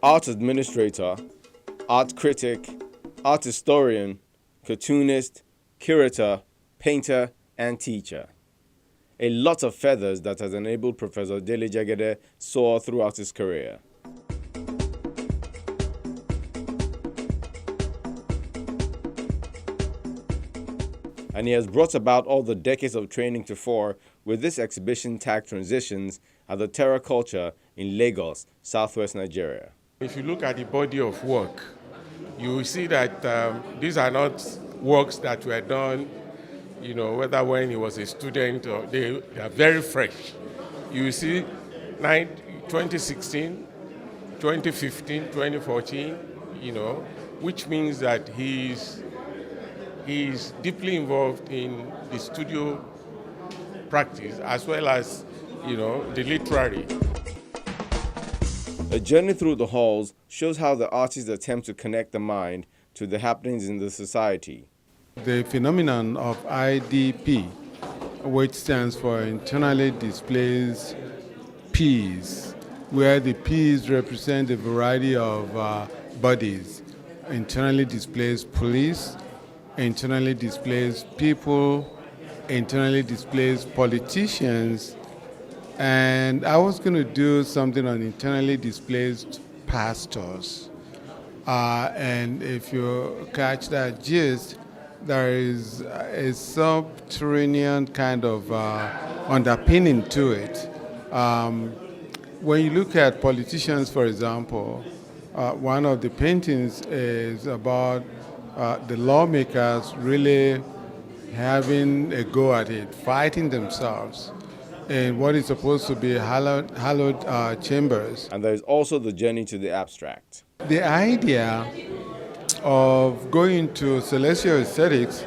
art administrator, art critic, art historian, cartoonist, curator, painter, and teacher. A lot of feathers that has enabled Professor Dele Jagede soar throughout his career. And he has brought about all the decades of training to fore with this exhibition tagged Transitions at the Terra Culture in Lagos, southwest Nigeria. If you look at the body of work, you will see that these are not works that were done, whether when he was a student or they are very fresh. You will see 2016, 2015, 2014, which means that he's deeply involved in the studio practice as well as, the literary. A journey through the halls shows how the artist attempts to connect the mind to the happenings in the society. The phenomenon of IDP, which stands for Internally Displaced Ps, where the Ps represent a variety of bodies: internally displaced police, internally displaced people, internally displaced politicians, and I was going to do something on internally displaced pastors. And if you catch that gist, there is a subterranean kind of underpinning to it. When you look at politicians, for example, one of the paintings is about the lawmakers really having a go at it, fighting themselves in what is supposed to be hallowed chambers. And there is also the journey to the abstract. The idea of going to celestial aesthetics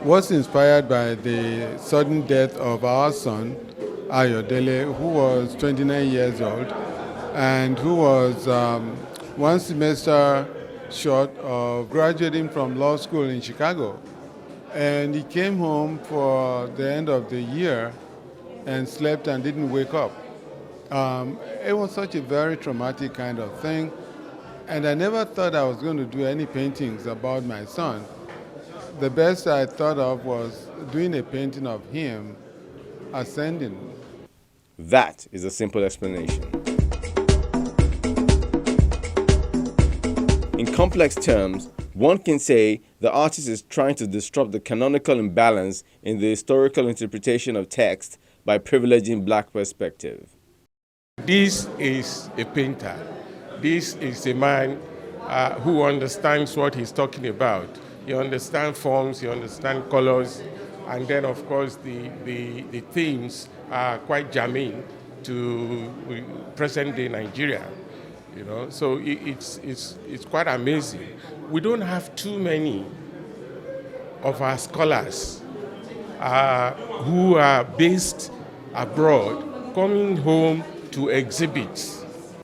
was inspired by the sudden death of our son, Ayodele, who was 29 years old and who was one semester short of graduating from law school in Chicago. And he came home for the end of the year and slept and didn't wake up. It was such a very traumatic kind of thing. And I never thought I was going to do any paintings about my son. The best I thought of was doing a painting of him ascending. That is a simple explanation. In complex terms, one can say the artist is trying to disrupt the canonical imbalance in the historical interpretation of text by privileging black perspective. This is a painter. This is a man who understands what he's talking about. He understands forms, he understands colors, and then, of course, the themes are quite germane to present-day Nigeria. So it's quite amazing. We don't have too many of our scholars who are based abroad coming home to exhibit.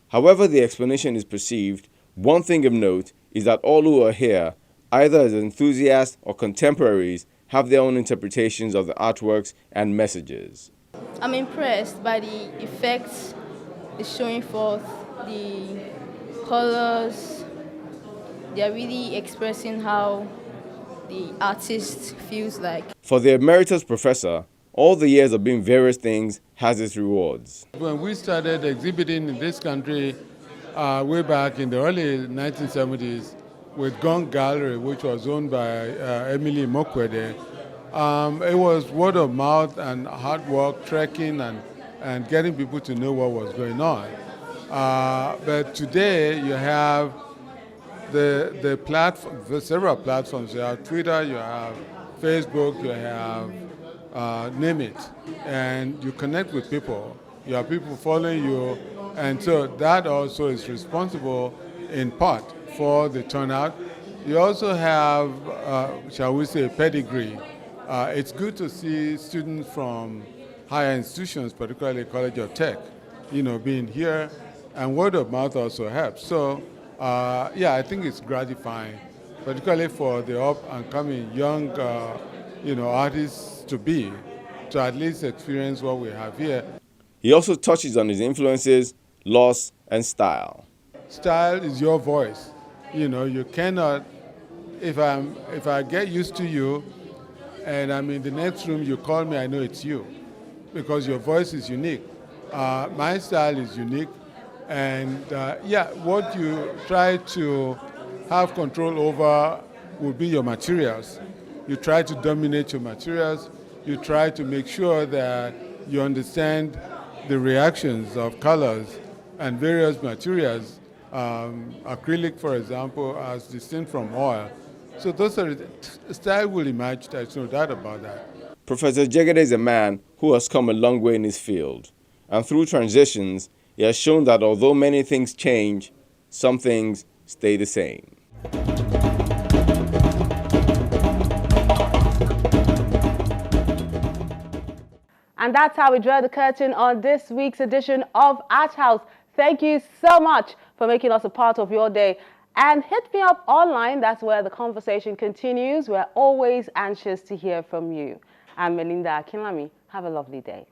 However the explanation is perceived, one thing of note is that all who are here, either as enthusiasts or contemporaries, have their own interpretations of the artworks and messages. I'm impressed by the effects it's showing forth, the colors. They're really expressing how the artist feels like. For the emeritus professor, all the years of doing various things has its rewards. When we started exhibiting in this country way back in the early 1970s with Gong Gallery, which was owned by Emily Mokwede, it was word of mouth and hard work, trekking and getting people to know what was going on. But today you have the platform, several platforms. You have Twitter, you have Facebook, you have name it, and you connect with people. You have people following you, and so that also is responsible in part for the turnout. You also have, shall we say, pedigree. It's good to see students from higher institutions, particularly College of Tech, being here, and word of mouth also helps. So, I think it's gratifying, particularly for the up and coming young, artists to at least experience what we have here. He also touches on his influences, loss, and style. style is your voice. You know, you cannot, if I get used to you and I'm in the next room, you call me, I know it's you because your voice is unique. My style is unique. And yeah, what you try to have control over will be your materials. You try to dominate your materials. You try to make sure that you understand the reactions of colors and various materials. Acrylic, for example, as distinct from oil. So those are style will emerge. There's no doubt about that. Professor Jegede is a man who has come a long way in his field, and through transitions, he has shown that although many things change, some things stay the same. And that's how we draw the curtain on this week's edition of Art House. Thank you so much for making us a part of your day. And hit me up online. That's where the conversation continues. We're always anxious to hear from you. I'm Melinda Akinlami. Have a lovely day.